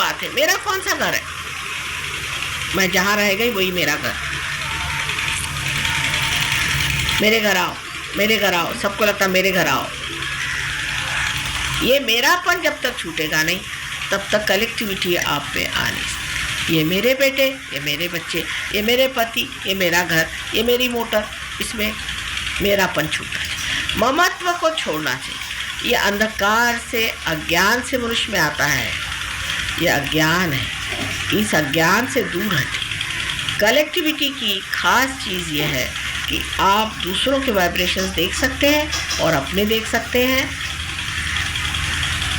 बात है, मेरा कौन सा घर है? मैं जहाँ रह गई वही मेरा घर। मेरे घर आओ, मेरे घर आओ, सबको लगता मेरे घर आओ। ये मेरापन जब तक छूटेगा नहीं तब तक कलेक्टिविटी आप में आनी। ये मेरे बेटे, ये मेरे बच्चे, ये मेरे पति, ये मेरा घर, ये मेरी मोटर, इसमें मेरापन छूटना चाहिए। ममत्व को छोड़ना चाहिए। ये अंधकार से, अज्ञान से मनुष्य में आता है। ये अज्ञान है, इस अज्ञान से दूर हटिए। कलेक्टिविटी की खास चीज़ ये है कि आप दूसरों के वाइब्रेशंस देख सकते हैं और अपने देख सकते हैं,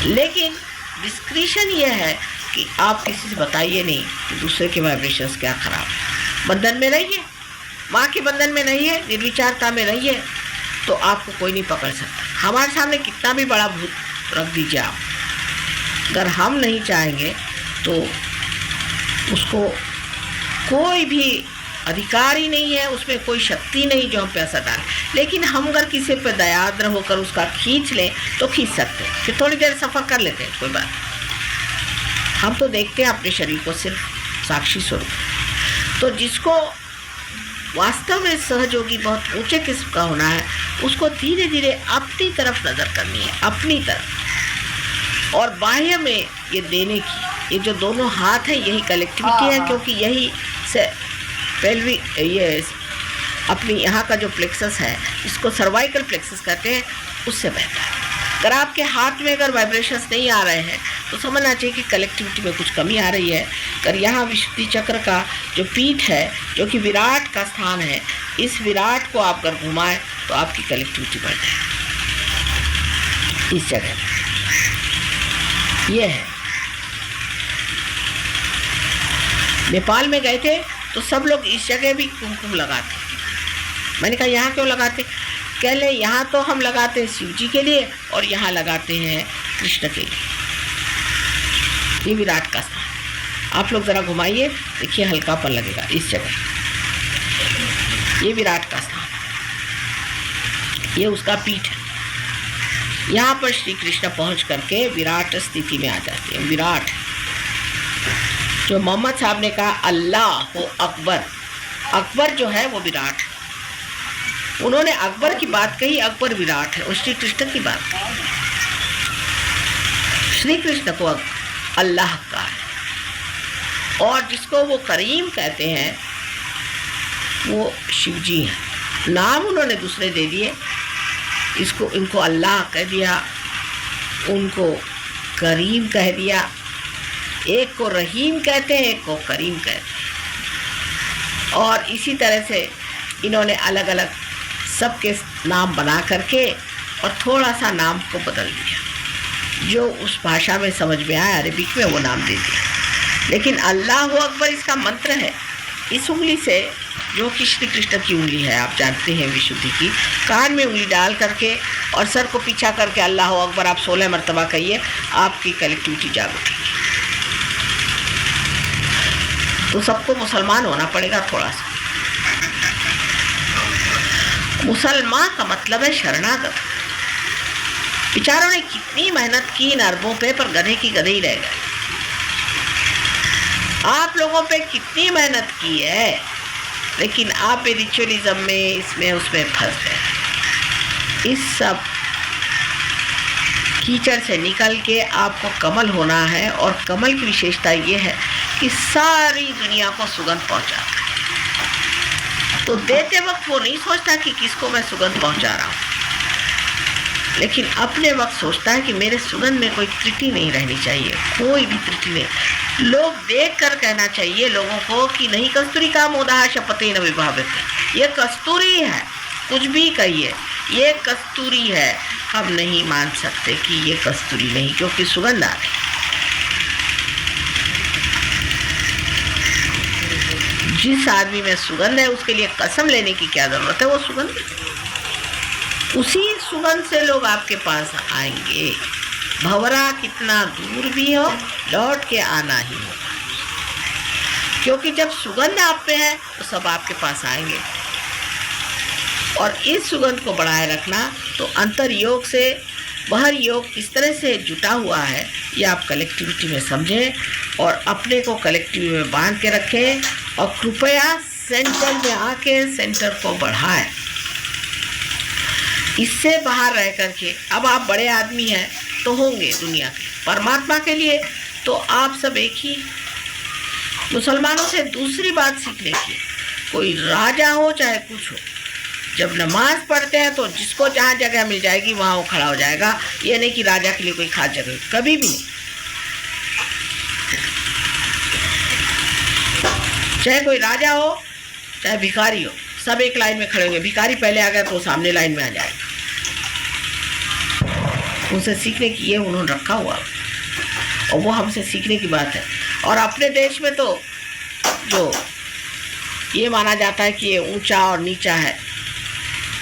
लेकिन डिस्क्रिशन ये है कि आप किसी से बताइए नहीं कि दूसरे के वाइब्रेशंस क्या खराब है। बंधन में रहिए, माँ के बंधन में नहीं है, निर्विचारता में रहिए, तो आपको कोई नहीं पकड़ सकता। हमारे सामने कितना भी बड़ा भूत रख दीजिए आप, अगर हम नहीं चाहेंगे तो उसको कोई भी अधिकार ही नहीं है, उसमें कोई शक्ति नहीं जो हम पे असर डाले। लेकिन हम अगर किसी पे दयाद्र होकर उसका खींच लें तो खींच सकते हैं, फिर थोड़ी देर सफ़र कर लेते हैं, कोई बात। हम तो देखते हैं अपने शरीर को सिर्फ साक्षी स्वरूप। तो जिसको वास्तव में सहयोगी बहुत ऊंचे किस्म का होना है, उसको धीरे धीरे अपनी तरफ नज़र करनी है, अपनी तरफ। और बाह्य में ये देने की, ये जो दोनों हाथ हैं यही कलेक्टिविटी है, क्योंकि यही से पेल्विक, ये अपनी यहाँ का जो प्लेक्सस है, इसको सर्वाइकल प्लेक्सस कहते हैं, उससे बेहतर है। अगर आपके हाथ में अगर वाइब्रेशंस नहीं आ रहे हैं तो समझना चाहिए कि कलेक्टिविटी में कुछ कमी आ रही है। अगर यहाँ विशुद्धि चक्र का जो पीठ है, जो कि विराट का स्थान है, इस विराट को आप अगर घुमाएं तो आपकी कलेक्टिविटी बढ़ जाए। इस जगह ये है। नेपाल में गए थे तो सब लोग इस जगह भी कुमकुम लगाते। मैंने कहा यहाँ क्यों लगाते? कह ले यहाँ तो हम लगाते हैं शिव जी के लिए और यहाँ लगाते हैं कृष्ण के लिए। ये विराट का स्थान, आप लोग ज़रा घुमाइए, देखिए हल्कापन लगेगा इस जगह। ये विराट का स्थान, ये उसका पीठ है। यहाँ पर श्री कृष्ण पहुँच करके विराट स्थिति में आ जाते हैं। विराट जो मोहम्मद साहब ने कहा अल्लाह हो अकबर, अकबर जो है वो विराट है। उन्होंने अकबर की बात कही, अकबर विराट है। और श्री कृष्ण की बात कही, श्री कृष्ण को अल्लाह का है। और जिसको वो करीम कहते हैं वो शिव जी हैं। नाम उन्होंने दूसरे दे दिए, इसको इनको अल्लाह कह दिया, उनको करीम कह दिया। एक को रहीम कहते हैं, एक को करीम कहते हैं। और इसी तरह से इन्होंने अलग अलग सबके नाम बना करके और थोड़ा सा नाम को बदल दिया, जो उस भाषा में समझ में आया, अरबिक में वो नाम दे दिया। लेकिन अल्लाह अकबर इसका मंत्र है। इस उंगली से, जो कि श्री कृष्ण की उंगली है, आप जानते हैं विशुद्धि की, कान में उंगली डाल करके और सर को पीछा करके अल्लाह अकबर आप 16 मरतबा कहिए, आपकी कलेक्टिविटी जाग उठेगी। तो सबको मुसलमान होना पड़ेगा थोड़ा सा। मुसलमान का मतलब है शरणागत। बेचारों ने कितनी मेहनत की इन अरबों पे, पर गधे की गधे ही रह गए। आप लोगों पे कितनी मेहनत की है, लेकिन आप भी रिचुअलिज्म में, इसमें उसमें फंस गए। इस सब कीचड़ से निकल के आपको कमल होना है। और कमल की विशेषता ये है कि सारी दुनिया को सुगंध पहुंचाता है। तो देते वक्त वो नहीं सोचता कि किसको मैं सुगंध पहुंचा रहा हूँ, लेकिन अपने वक्त सोचता है कि मेरे सुगंध में कोई त्रुटि नहीं रहनी चाहिए, कोई भी त्रुटि नहीं। लोग देख कर कहना चाहिए लोगों को कि नहीं कस्तूरी का मोदा शपथे न विभावित, ये कस्तूरी है, कुछ भी कहिए ये कस्तूरी है। हम नहीं मान सकते कि ये कस्तूरी नहीं, क्योंकि सुगंध आ रही। जिस आदमी में सुगंध है उसके लिए कसम लेने की क्या जरूरत है? वो सुगंध, उसी सुगंध से लोग आपके पास आएंगे। भंवरा कितना दूर भी हो, लौट के आना ही होगा, क्योंकि जब सुगंध आप पे है तो सब आपके पास आएंगे। और इस सुगंध को बढ़ाए रखना तो अंतर योग से बाहर योग किस तरह से जुटा हुआ है ये आप कलेक्टिविटी में समझें और अपने को कलेक्टिविटी में बांध के रखें और कृपया सेंटर में आके सेंटर को बढ़ाएं। इससे बाहर रह करके अब आप बड़े आदमी हैं तो होंगे दुनिया के, परमात्मा के लिए तो आप सब एक ही। मुसलमानों से दूसरी बात सीखने की, कोई राजा हो चाहे कुछ हो, जब नमाज पढ़ते हैं तो जिसको जहाँ जगह मिल जाएगी वहाँ वो खड़ा हो जाएगा। ये नहीं कि राजा के लिए कोई खास जगह, कभी भी नहीं। चाहे कोई राजा हो चाहे भिखारी हो, सब एक लाइन में खड़े होंगे। भिखारी पहले आ गया तो सामने लाइन में आ जाएगा। उनसे सीखने की ये उन्होंने रखा हुआ और वो हमसे सीखने की बात है। और अपने देश में तो जो ये माना जाता है कि ये ऊंचा और नीचा है,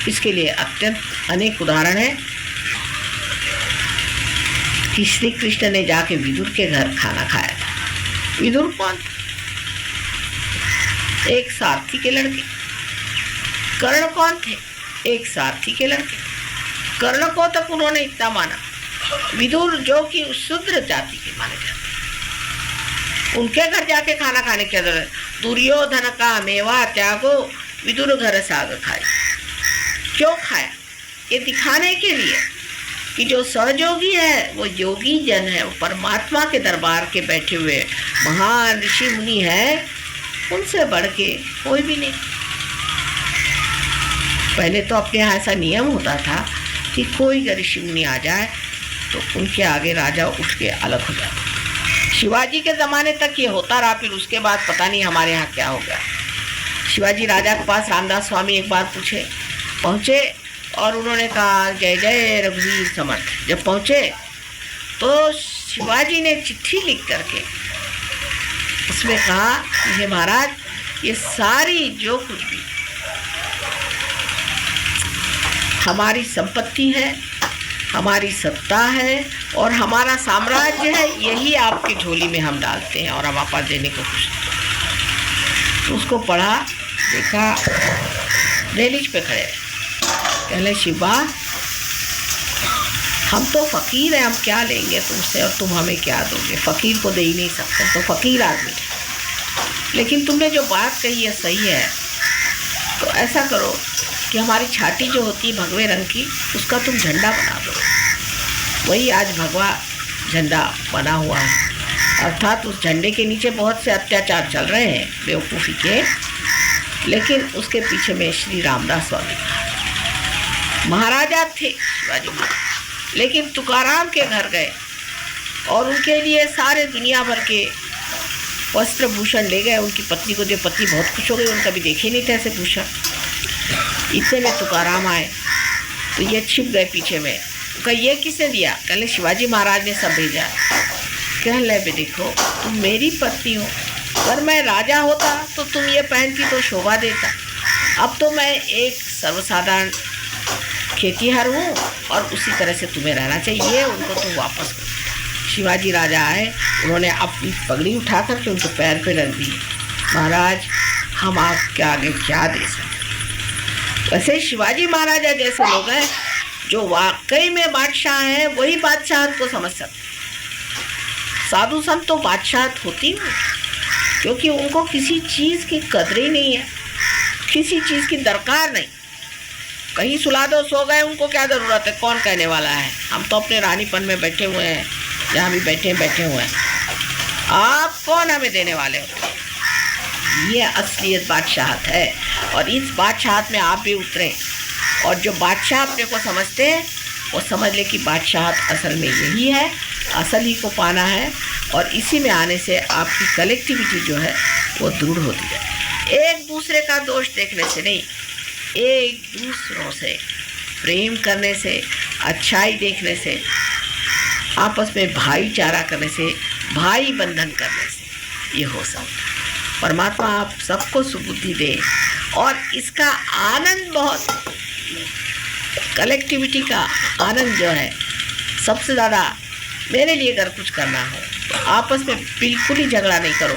इसके लिए अत्यंत अनेक उदाहरण है कि श्री कृष्ण ने जाके विदुर के घर खाना खाया था। विदुर कौन? एक सारथी के लड़के। कर्ण कौन थे? एक सारथी के लड़के। कर्ण को तक उन्होंने इतना माना। विदुर जो कि शूद्र जाति के माने जाते, उनके घर जाके खाना खाने के अंदर दुर्योधन का मेवा त्यागो विदुर घर साग खाए। क्यों खाया? ये दिखाने के लिए कि जो सहयोगी है वो योगी जन है, वो परमात्मा के दरबार के बैठे हुए महान ऋषि मुनि है, उनसे बढ़ के कोई भी नहीं। पहले तो अपने यहाँ ऐसा नियम होता था कि कोई ऋषि मुनि आ जाए तो उनके आगे राजा उठ के अलग हो जाता। शिवाजी के ज़माने तक ये होता रहा, फिर उसके बाद पता नहीं हमारे यहाँ क्या हो गया। शिवाजी राजा के पास रामदास स्वामी एक बार पहुँचे और उन्होंने कहा जय जय रघुवीर समर्थ। जब पहुँचे तो शिवाजी ने चिट्ठी लिख करके उसमें कहा हे महाराज, ये सारी जो कुछ भी हमारी संपत्ति है, हमारी सत्ता है और हमारा साम्राज्य है, यही आपकी झोली में हम डालते हैं और हम आपको देने को खुश। तो उसको पढ़ा, देखा, दहलीज पे खड़े कहले शिवा, हम तो फ़कीर हैं, हम क्या लेंगे तुमसे और तुम हमें क्या दोगे? फ़कीर को दे ही नहीं सकते, तो फ़कीर आदमी। लेकिन तुमने जो बात कही है सही है, तो ऐसा करो कि हमारी छाती जो होती है भगवे रंग की, उसका तुम झंडा बना दो। वही आज भगवा झंडा बना हुआ है। अर्थात उस झंडे के नीचे बहुत से अत्याचार चल रहे हैं बेवकूफ़ी के, लेकिन उसके पीछे में श्री रामदास स्वामी महाराजा थे, शिवाजी महाराज। लेकिन तुकाराम के घर गए और उनके लिए सारे दुनिया भर के वस्त्र भूषण ले गए। उनकी पत्नी को, जो पत्नी बहुत खुश हो गई, उन्होंने कभी देखे नहीं थे ऐसे भूषण। इतने में तुकाराम आए तो ये छिप गए पीछे में। कहा ये किसने दिया? कहले शिवाजी महाराज ने सब भेजा। कह ले बे देखो, तुम मेरी पत्नी हो, अगर मैं राजा होता तो तुम ये पहनती तो शोभा देता। अब तो मैं एक सर्वसाधारण खेतीहर हूँ और उसी तरह से तुम्हें रहना चाहिए। उनको तुम वापस कर। शिवाजी राजा आए, उन्होंने अपनी पगड़ी उठा करके उनके पैर पे रख दी। महाराज, हम आपके आगे क्या दे सकते? वैसे शिवाजी महाराजा जैसे लोग हैं जो वाकई में बादशाह हैं, वही बादशाहत को समझ सकते। साधु संत तो बादशाहत होती नहीं, क्योंकि उनको किसी चीज़ की कदर ही नहीं है, किसी चीज़ की दरकार नहीं। कहीं सुला दो, सो गए, उनको क्या ज़रूरत है? कौन कहने वाला है? हम तो अपने रानीपन में बैठे हुए हैं, जहाँ भी बैठे हुए हैं। आप कौन हमें देने वाले हो? ये असलियत बादशाहत है और इस बादशाहत में आप भी उतरें। और जो बादशाह अपने को समझते हैं वो समझ ले कि बादशाहत असल में यही है, असल ही को पाना है। और इसी में आने से आपकी कलेक्टिविटी जो है वो दृढ़ होती है। एक दूसरे का दोष देखने से नहीं, एक दूसरों से प्रेम करने से, अच्छाई देखने से, आपस में भाईचारा करने से, भाई बंधन करने से ये हो सकता है। परमात्मा आप सबको सुबुद्धि दे और इसका आनंद, बहुत कलेक्टिविटी का आनंद जो है सबसे ज़्यादा। मेरे लिए अगर कुछ करना हो तो आपस में बिल्कुल ही झगड़ा नहीं करो,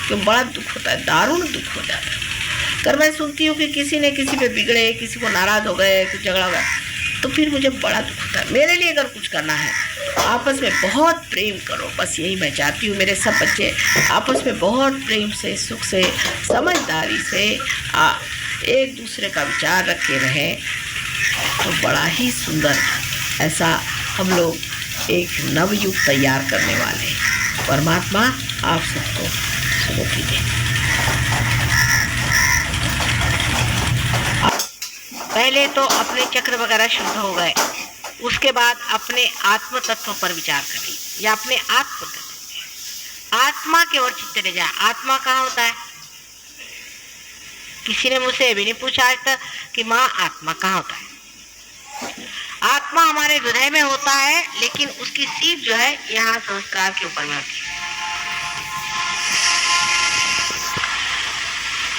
क्योंकि बड़ा दुख होता है, दारुण दुख हो जाता है। अगर मैं सुनती हूँ कि किसी ने किसी पे बिगड़े, किसी को नाराज़ हो गए, कुछ झगड़ा हो गया, तो फिर मुझे बड़ा दुख होता है। मेरे लिए अगर कुछ करना है तो आपस में बहुत प्रेम करो, बस यही मैं चाहती हूँ। मेरे सब बच्चे आपस में बहुत प्रेम से, सुख से, समझदारी से एक दूसरे का विचार रखे रहें तो बड़ा ही सुंदर ऐसा हम लोग एक नवयुग तैयार करने वाले हैं। परमात्मा आप सबको सुखी दे। पहले तो अपने चक्र वगैरह शुद्ध हो गए, उसके बाद अपने आत्म तत्व पर विचार करें या अपने आत्म तत्व, आत्मा की ओर चित्त ले जाए। आत्मा कहाँ होता है? किसी ने मुझसे ये भी नहीं पूछा आज तक कि माँ आत्मा कहाँ होता है। आत्मा हमारे हृदय में होता है, लेकिन उसकी सीट जो है यहाँ संस्कार के ऊपर में होती है।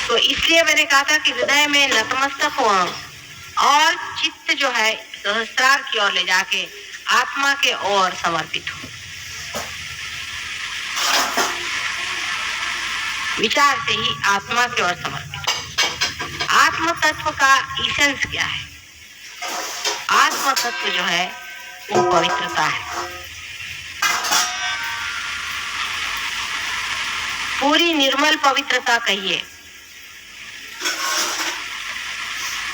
तो इसलिए मैंने कहा था कि हृदय में नतमस्तक हो और चित्त जो है सहस्त्रार की ओर ले जाके आत्मा के ओर समर्पित हो। विचार से ही आत्मा की ओर समर्पित हो। आत्म तत्व का इसेंस क्या है? आत्म तत्व जो है वो पवित्रता है। पूरी निर्मल पवित्रता कहिए,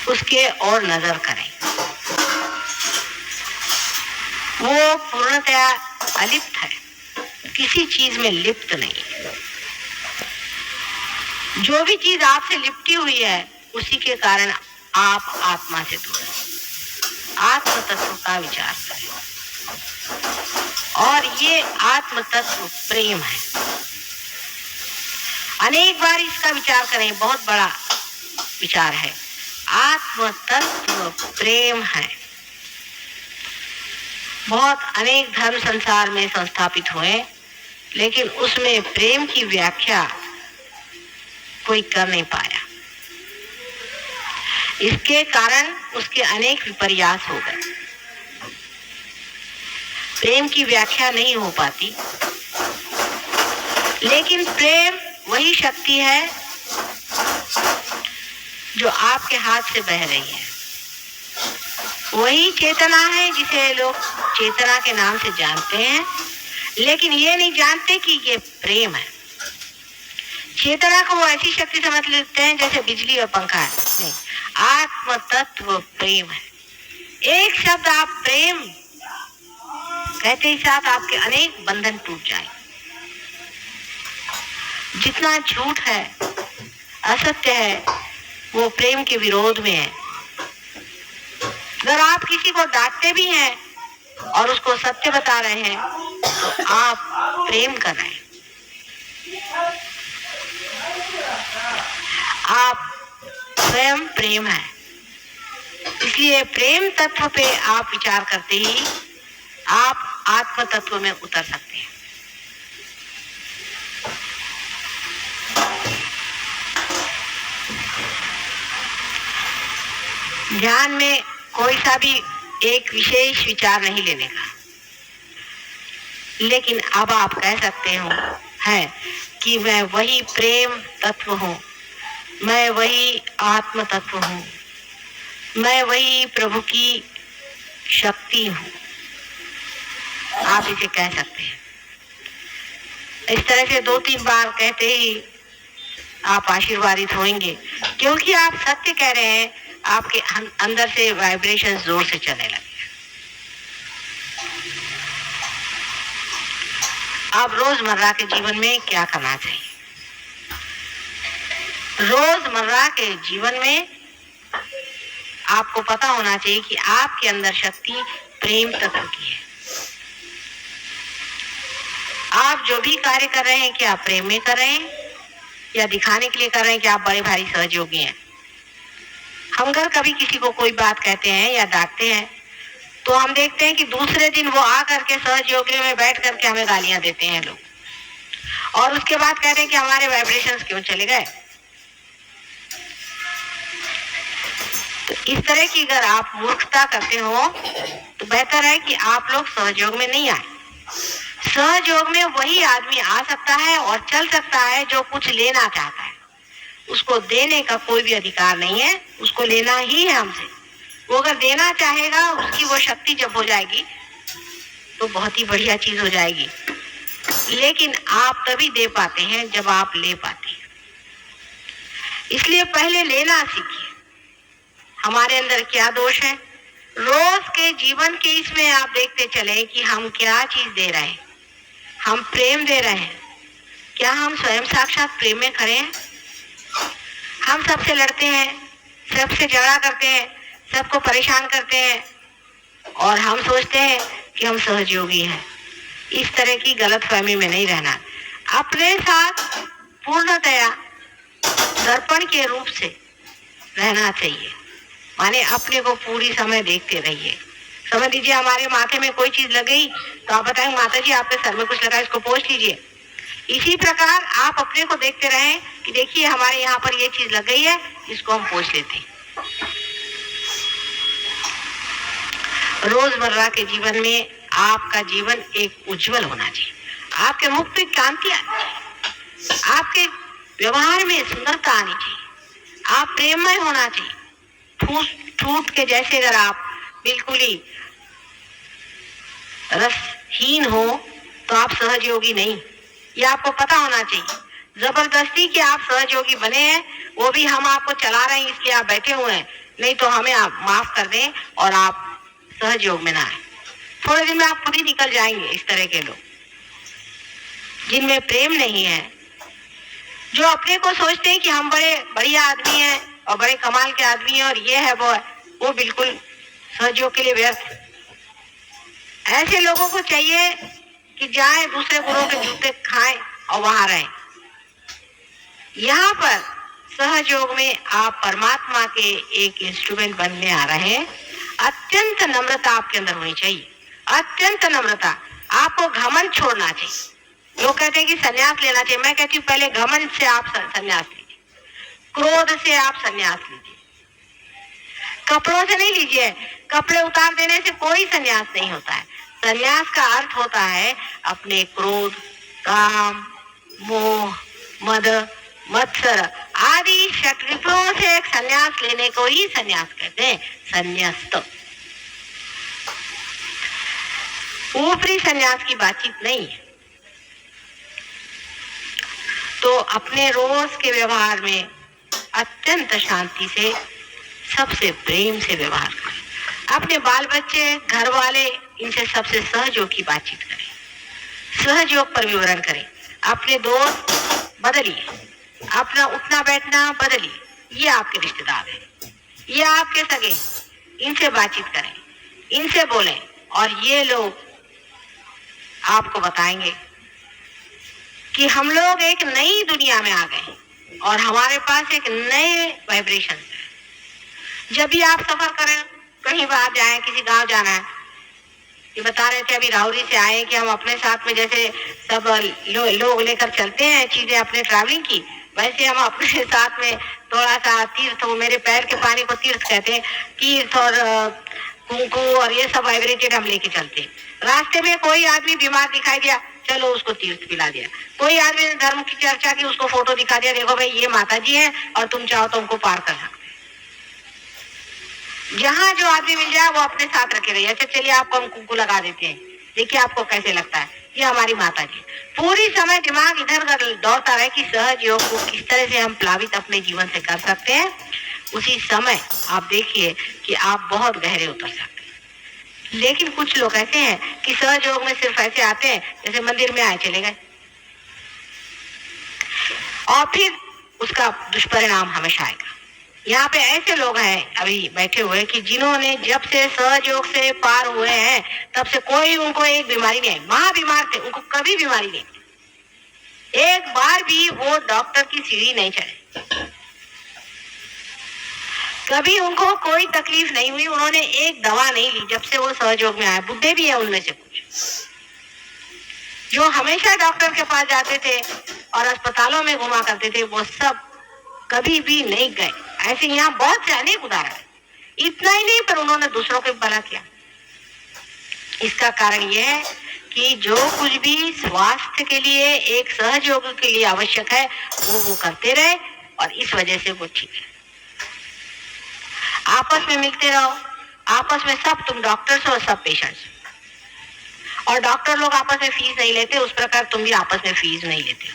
उसके और नजर करें। वो पूर्णतया अलिप्त है, किसी चीज में लिप्त नहीं है। जो भी चीज आपसे लिपटी हुई है उसी के कारण आप आत्मा से दूर हैं। आत्म तत्व का विचार करें और ये आत्म तत्व प्रेम है। अनेक बार इसका विचार करें, बहुत बड़ा विचार है। आत्म तत्व प्रेम है। बहुत अनेक धर्म संसार में संस्थापित हुए, लेकिन उसमें प्रेम की व्याख्या कोई कर नहीं पाया। इसके कारण उसके अनेक विपर्यास हो गए। प्रेम की व्याख्या नहीं हो पाती, लेकिन प्रेम वही शक्ति है जो आपके हाथ से बह रही है। वही चेतना है जिसे लोग चेतना के नाम से जानते हैं, लेकिन ये नहीं जानते कि ये प्रेम है। चेतना को वो ऐसी शक्ति समझ लेते हैं जैसे बिजली और पंखा है। नहीं, आत्म तत्व प्रेम है। एक शब्द आप प्रेम कहते ही साथ आपके अनेक बंधन टूट जाए। जितना झूठ है, असत्य है, वो प्रेम के विरोध में है। अगर आप किसी को डांटते भी हैं और उसको सत्य बता रहे हैं तो आप प्रेम कर रहे हैं। आप स्वयं प्रेम है। इसलिए प्रेम तत्व पे आप विचार करते ही आप आत्म तत्व में उतर सकते हैं। ध्यान में कोई सा भी एक विशेष विचार नहीं लेने का, लेकिन अब आप कह सकते हो है कि मैं वही प्रेम तत्व हूँ, मैं वही आत्म तत्व हूँ, मैं वही प्रभु की शक्ति हूँ। आप इसे कह सकते हैं। इस तरह से 2-3 बार कहते ही आप आशीर्वादित होंगे, क्योंकि आप सत्य कह रहे हैं। आपके अंदर से वाइब्रेशन जोर से चलने लगे। आप रोजमर्रा के जीवन में क्या करना चाहिए? रोजमर्रा के जीवन में आपको पता होना चाहिए कि आपके अंदर शक्ति प्रेम तत्व की है। आप जो भी कार्य कर रहे हैं, क्या आप प्रेम में कर रहे हैं या दिखाने के लिए कर रहे हैं कि आप बड़े भारी सहयोगी हैं? हम अगर कभी किसी को कोई बात कहते हैं या डांटते हैं तो हम देखते हैं कि दूसरे दिन वो आ करके सहयोगी में बैठ करके हमें गालियां देते हैं लोग, और उसके बाद कहते हैं कि हमारे वाइब्रेशंस क्यों चले गए। तो इस तरह की अगर आप मूर्खता करते हो तो बेहतर है कि आप लोग सहयोग में नहीं आए। सहयोग में वही आदमी आ सकता है और चल सकता है जो कुछ लेना चाहता है। उसको देने का कोई भी अधिकार नहीं है, उसको लेना ही है हमसे। वो अगर देना चाहेगा, उसकी वो शक्ति जब हो जाएगी तो बहुत ही बढ़िया चीज हो जाएगी। लेकिन आप तभी दे पाते हैं जब आप ले पाते हैं। इसलिए पहले लेना सीखिए। हमारे अंदर क्या दोष है, रोज के जीवन के इसमें आप देखते चले कि हम क्या चीज दे रहे हैं। हम प्रेम दे रहे हैं, क्या हम स्वयं साक्षात प्रेम में खड़े हैं? हम सबसे लड़ते हैं, सबसे झगड़ा करते हैं, सबको परेशान करते हैं और हम सोचते हैं कि हम सहयोगी हैं। इस तरह की गलतफहमी में नहीं रहना। अपने साथ पूर्णतया दर्पण के रूप से रहना चाहिए। माने अपने को पूरी समय देखते रहिए। समझ लीजिए हमारे माथे में कोई चीज लग गई तो आप बताएंगे माता जी आपके सर में कुछ लगा, इसको पोंछ लीजिए। इसी प्रकार आप अपने को देखते रहें कि देखिए हमारे यहाँ पर ये चीज लग गई है, इसको हम पोंछ लेते हैं। रोजमर्रा के जीवन में आपका जीवन एक उज्जवल होना चाहिए। आपके मुख पे कांति आनी चाहिए, आपके व्यवहार में सुंदरता आनी चाहिए, आप प्रेममय होना चाहिए। ठूठ के जैसे अगर आप बिल्कुल ही रसहीन हो तो आप सहयोगी नहीं, ये आपको पता होना चाहिए। जबरदस्ती के आप सहयोगी बने हैं, वो भी हम आपको चला रहे हैं इसलिए आप बैठे हुए हैं, नहीं तो हमें आप माफ कर दें और आप सहयोग में ना आए। थोड़े दिन में आप खुद ही निकल जाएंगे। इस तरह के लोग जिनमें प्रेम नहीं है, जो अपने को सोचते हैं कि हम बड़े बढ़िया आदमी हैं और बड़े कमाल के आदमी हैं और ये है वो बिल्कुल सहयोग के लिए व्यर्थ। ऐसे लोगों को चाहिए कि जाएं दूसरे गुरुओं के जूते खाएं और वहां रहें। यहाँ पर सहयोग में आप परमात्मा के एक इंस्ट्रूमेंट बनने आ रहे हैं। अत्यंत नम्रता आपके अंदर होनी चाहिए, अत्यंत नम्रता। आपको घमंड छोड़ना चाहिए। लोग कहते हैं कि संन्यास लेना चाहिए, मैं कहती हूँ पहले घमंड से आप संन्यास लीजिए, क्रोध से आप संन्यास लीजिए, कपड़ों से नहीं लीजिए। कपड़े उतार देने से कोई संन्यास नहीं होता है। संन्यास का अर्थ होता है अपने क्रोध, काम, मोह, मद, मत्सर आदि शत्रुओं से एक संन्यास लेने को ही संन्यास कहते हैं, संन्यास्त। ऊपरी संन्यास की बातचीत नहीं है। तो अपने रोज के व्यवहार में अत्यंत शांति से, सबसे प्रेम से व्यवहार करें। अपने बाल बच्चे, घर वाले, इनसे सबसे सहयोग की बातचीत करें, सहयोग पर विवरण करें। अपने दोस्त बदलिए, अपना उठना बैठना बदलिए। ये आपके रिश्तेदार हैं, ये आपके सगे, इनसे बातचीत करें, इनसे बोलें और ये लोग आपको बताएंगे कि हम लोग एक नई दुनिया में आ गए और हमारे पास एक नए वाइब्रेशन है। जब भी आप सफर करें, कहीं बाहर जाएं, किसी गांव जाना है, ये बता रहे थे अभी राहुरी से आए कि हम अपने साथ में जैसे सब लोग लेकर चलते हैं चीजें अपने ट्रैवलिंग की, वैसे हम अपने साथ में थोड़ा सा तीर्थ, वो मेरे पैर के पानी को तीर्थ कहते हैं, तीर्थ और कुंकू और ये सब वाइब्रेटेड हम लेके चलते हैं। रास्ते में कोई आदमी बीमार दिखाई दिया, चलो उसको तीर्थ पिला दिया। कोई आदमी ने धर्म की चर्चा की, उसको फोटो दिखा दिया, देखो भाई ये माता जी हैं और तुम चाहो तो उनको पार कर सकते। जहाँ जो आदमी मिल जाए वो अपने साथ रखे रहिए। अच्छा चलिए आपको हम कुंकू लगा देते हैं, देखिए आपको कैसे लगता है, ये हमारी माता जी। पूरी समय दिमाग इधर उधर दौड़ता रहे कि सहज योग को किस तरह से हम प्लावित अपने जीवन से कर सकते हैं। उसी समय आप देखिए कि आप बहुत गहरे उतर सकते हैं। लेकिन कुछ लोग ऐसे हैं कि सहज योग में सिर्फ ऐसे आते हैं जैसे मंदिर में आए चले गए, और फिर उसका दुष्परिणाम हमेशा आएगा। यहाँ पे ऐसे लोग हैं अभी बैठे हुए कि जिन्होंने जब से सहयोग से पार हुए हैं तब से कोई उनको एक बीमारी नहीं आई। महा बीमार थे, उनको कभी बीमारी नहीं, एक बार भी वो डॉक्टर की सीढ़ी नहीं चढ़े, कभी उनको कोई तकलीफ नहीं हुई, उन्होंने एक दवा नहीं ली जब से वो सहयोग में आए। बुढ़े भी है उनमें से कुछ जो हमेशा डॉक्टर के पास जाते थे और अस्पतालों में घुमा करते थे, वो सब कभी भी नहीं गए। ऐसे यहाँ बहुत से अनेक उदाहरण है। इतना ही नहीं पर उन्होंने दूसरों को भला किया। इसका कारण यह है कि जो कुछ भी स्वास्थ्य के लिए, एक सहयोग के लिए आवश्यक है वो करते रहे और इस वजह से वो ठीक है। आपस में मिलते रहो, आपस में सब, तुम डॉक्टर्स हो, सब पेशेंट्स। और डॉक्टर लोग आपस में फीस नहीं लेते, उस प्रकार तुम भी आपस में फीस नहीं लेते।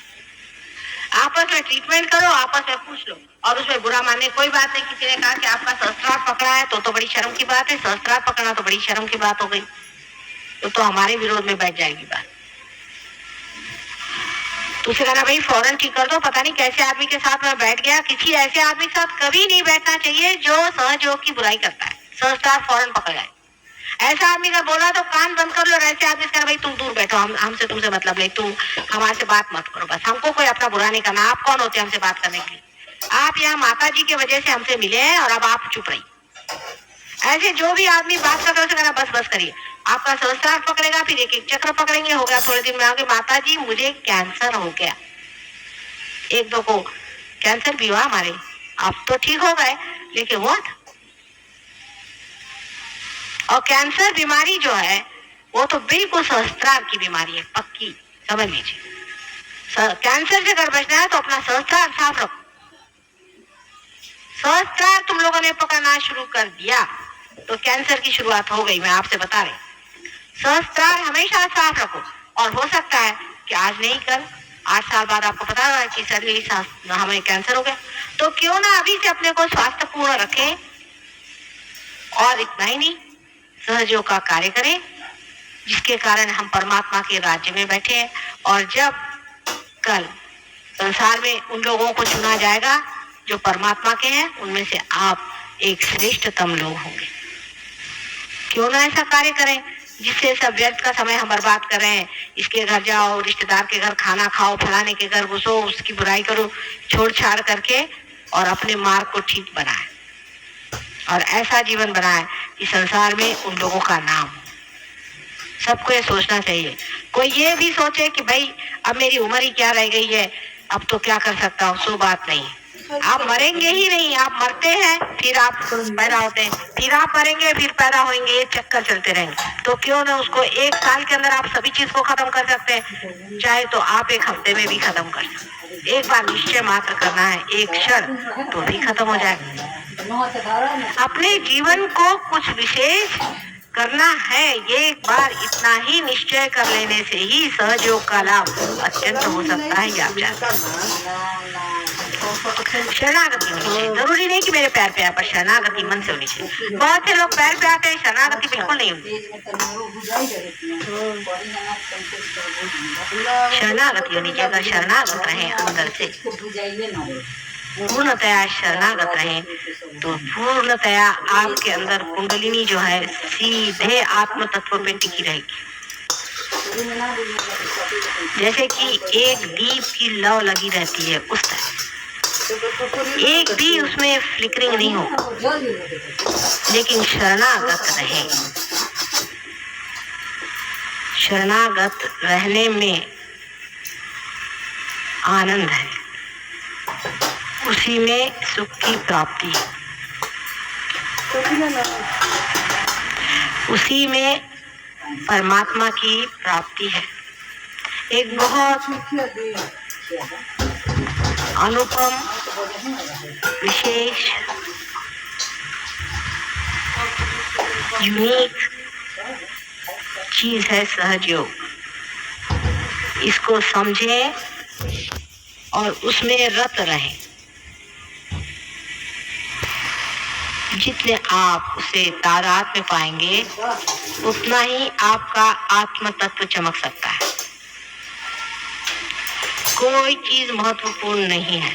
आपस में ट्रीटमेंट करो, आपस में पूछ लो, और उसमें बुरा मानने कोई बात नहीं। किसी ने कहा कि आपका सहस्त्रार पकड़ा है तो बड़ी शर्म की बात है, सहस्त्रार पकड़ना तो बड़ी शर्म की बात हो गई, तो हमारे विरोध में बैठ जाएगी बात। तो उसे कहना भाई फौरन ठीक कर दो, पता नहीं कैसे आदमी के साथ में बैठ गया। किसी ऐसे आदमी के साथ कभी नहीं बैठना चाहिए जो सहयोग की बुराई करता है, सहस्त्रार फौरन पकड़ जाए। ऐसा आदमी का बोला तो कान बंद कर लो, ऐसे आदमी से कहना भाई तुम दूर बैठो, हमसे तुमसे मतलब नहीं, तुम हमारे से बात मत करो, बस हमको कोई अपना बुरा नहीं करना। आप कौन होते हमसे बात करने के लिए? आप यहाँ माता जी की वजह से हमसे मिले हैं और अब आप चुप रहिए। ऐसे जो भी आदमी बात कर रहे हो उसे कहना बस बस करिए। आपका सहस्त्रार पकड़ेगा, फिर एक एक चक्र पकड़ेंगे, हो गया थोड़े दिन में आगे माता जी मुझे कैंसर हो गया। एक दो को कैंसर भी हुआ हमारे, अब तो ठीक हो गए, लेकिन वो और कैंसर बीमारी जो है वो तो बिल्कुल सहस्त्रार की बीमारी है, पक्की, समझ लीजिए। कैंसर से अगर बचना है तो अपना सहस्त्रार साफ रखो। सहस्त्रार तुम लोगों ने पकड़ना शुरू कर दिया तो कैंसर की शुरुआत हो गई, मैं आपसे बता रही। सहस्त्रार हमेशा साफ रखो, और हो सकता है कि आज नहीं कल 8 साल बाद आपको पता होगा कि सर हमें कैंसर हो गया, तो क्यों ना अभी से अपने को स्वास्थ्य पूर्ण रखें। और इतना ही नहीं, सहयोग का कार्य करें, जिसके कारण हम परमात्मा के राज्य में बैठे हैं। और जब कल संसार में उन लोगों को चुना जाएगा जो परमात्मा के हैं, उनमें से आप एक श्रेष्ठतम लोग होंगे। क्यों ना ऐसा कार्य करें जिससे सब व्यर्थ का समय हम बर्बाद कर रहे हैं। इसके घर जाओ, रिश्तेदार के घर खाना खाओ, फलाने के घर घुसो, उसकी बुराई करो, छोड़ छाड़ करके, और अपने मार्ग को ठीक बनाए और ऐसा जीवन बनाए कि संसार में उन लोगों का नाम। सबको ये सोचना चाहिए। कोई ये भी सोचे कि भाई अब मेरी उम्र ही क्या रह गई है, अब तो क्या कर सकता हूँ, सो बात नहीं। आप मरेंगे ही नहीं, आप मरते हैं फिर आप पैदा होते हैं, फिर आप मरेंगे फिर पैदा होंगे, ये चक्कर चलते रहेंगे। तो क्यों ना उसको 1 साल के अंदर आप सभी चीज को खत्म कर सकते हैं, चाहे तो आप 1 हफ्ते में भी खत्म कर सकते हैं। एक बार निश्चय मात्र करना है, एक क्षण, तो भी खत्म हो जाएगा। अपने जीवन को कुछ विशेष करना है, ये एक बार इतना ही निश्चय कर लेने से ही सहयोग का लाभ अत्यंत हो सकता है। आप जानते हैं, शरणागति होनी चाहिए। जरूरी नहीं कि मेरे पैर पे आए, पर शरणागति मन से होनी चाहिए। बहुत से लोग पैर पे आते हैं, शरणागति बिल्कुल नहीं होती। शरणागति होनी चाहिए। अगर शरणागत रहे अंदर से, पूर्णतया शरणागत रहे, तो पूर्णतया आपके अंदर कुंडलिनी जो है सीधे आत्म तत्व पे टिकी रहेगी। जैसे कि एक दीप की लौ लगी रहती है, उस तरह एक भी उसमें फ्लिकरिंग नहीं हो, लेकिन शरणागत रहे। शरणागत रहने में आनंद है, उसी में सुख की प्राप्ति है, उसी में परमात्मा की प्राप्ति है। एक बहुत अनुपम विशेष यूनिक चीज है सहयोग। इसको समझें और उसमें रत रहें। जितने आप उसे तादाद में पाएंगे, उतना ही आपका आत्म तत्व चमक सकता है। कोई चीज महत्वपूर्ण नहीं है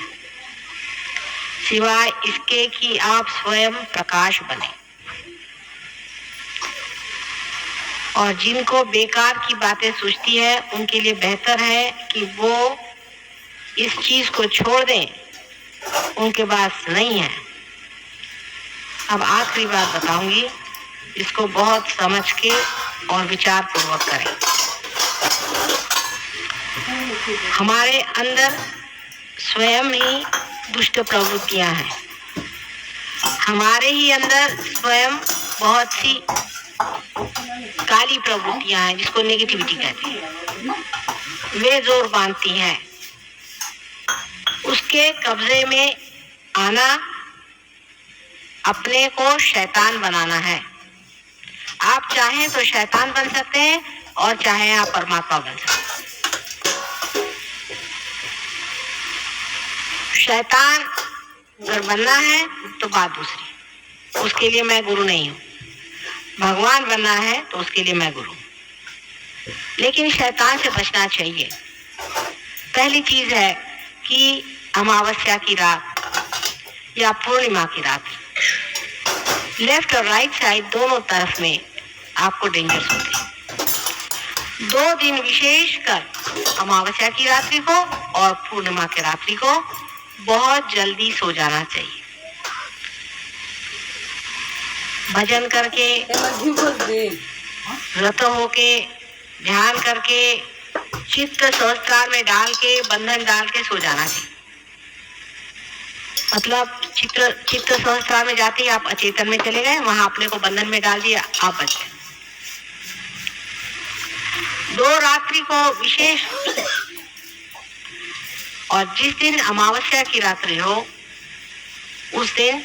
सिवाय इसके कि आप स्वयं प्रकाश बने। और जिनको बेकार की बातें सूझती है, उनके लिए बेहतर है कि वो इस चीज को छोड़ दें, उनके पास नहीं है। अब आखिरी बात बताऊंगी, इसको बहुत समझ के और विचार पूर्वक करें। हमारे अंदर स्वयं ही दुष्ट प्रवृत्तियां हैं। हमारे ही अंदर स्वयं बहुत सी काली प्रवृत्तियां हैं, जिसको नेगेटिविटी कहते हैं। वे जोर बांधती हैं। उसके कब्जे में आना अपने को शैतान बनाना है। आप चाहें तो शैतान बन सकते हैं और चाहें आप परमात्मा बन सकते हैं। शैतान अगर बनना है तो बात दूसरी, उसके लिए मैं गुरु नहीं हूं। भगवान बनना है तो उसके लिए मैं गुरु, लेकिन शैतान से बचना चाहिए। पहली चीज है कि अमावस्या की रात या पूर्णिमा की रात, लेफ्ट और राइट साइड दोनों तरफ में आपको डेंजर्स होते हैं। 2 दिन विशेषकर अमावस्या की रात्रि को और पूर्णिमा की रात्रि को बहुत जल्दी सो जाना चाहिए। भजन करके, व्रत होके, ध्यान करके, चित्त सहस्त्रार में डाल के, बंधन डाल के सो जाना चाहिए। मतलब चित्त सहस्त्रार में जाते ही आप अचेतन में चले गए, वहां अपने को बंधन में डाल दिया, आप बच गए। 2 रात्रि को विशेष, और जिस दिन अमावस्या की रात्रि हो उस दिन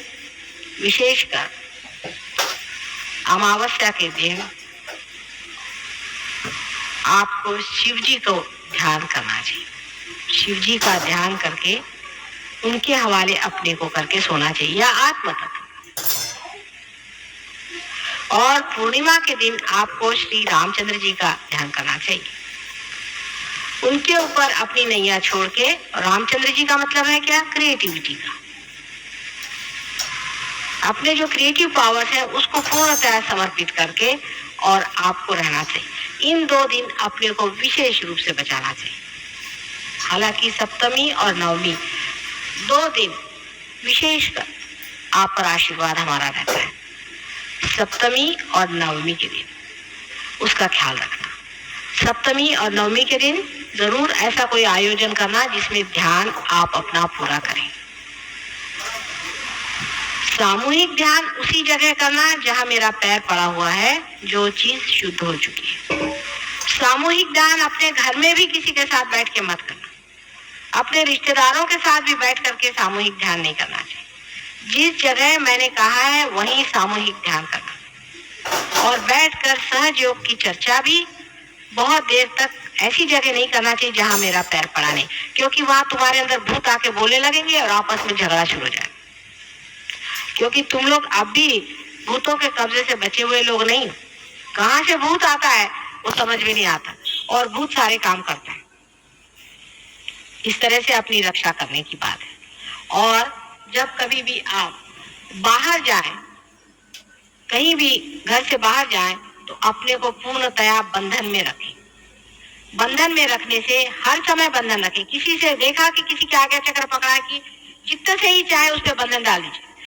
विशेषकर अमावस्या के दिन आपको शिव जी को ध्यान करना चाहिए। शिव जी का ध्यान करके उनके हवाले अपने को करके सोना चाहिए, या आत्म तत्व। और पूर्णिमा के दिन आपको श्री रामचंद्र जी का ध्यान करना चाहिए। उनके ऊपर अपनी नैया छोड़ के, रामचंद्र जी का मतलब है क्या? क्रिएटिविटी का। अपने जो क्रिएटिव पावर्स है उसको पूर्णतः समर्पित करके और आपको रहना चाहिए। इन 2 दिन अपने को विशेष रूप से बचाना चाहिए। हालांकि सप्तमी और नवमी 2 दिन विशेषकर आप पर आशीर्वाद हमारा रहता है। सप्तमी और नवमी के दिन उसका ख्याल रखना। सप्तमी और नवमी के दिन जरूर ऐसा कोई आयोजन करना जिसमें ध्यान आप अपना पूरा करें। सामूहिक ध्यान उसी जगह करना जहां मेरा पैर पड़ा हुआ है, जो चीज शुद्ध हो चुकी है। सामूहिक ध्यान अपने घर में भी किसी के साथ बैठ के मत करना। अपने रिश्तेदारों के साथ भी बैठ करके सामूहिक ध्यान नहीं करना चाहिए। जिस जगह मैंने कहा है वहीं सामूहिक ध्यान करना। और बैठकर सहज योग की चर्चा भी बहुत देर तक ऐसी जगह नहीं करना चाहिए जहां मेरा पैर पड़ा नहीं, क्योंकि वहां तुम्हारे अंदर भूत आके बोलने लगेंगे और आपस में झगड़ा शुरू हो जाए। क्योंकि तुम लोग अब भी भूतों के कब्जे से बचे हुए लोग नहीं हो। कहां से भूत आता है वो समझ में नहीं आता, और भूत सारे काम करता है। इस तरह से अपनी रक्षा करने की बात है। और जब कभी भी आप बाहर जाएं, कहीं भी घर से बाहर जाएं, तो अपने को पूर्णतया बंधन में रखें। बंधन में रखने से हर समय बंधन रखें। किसी से देखा कि किसी के आगे चक्र पकड़ा कि चित्त से ही चाहे उस पर बंधन डाल दीजिए।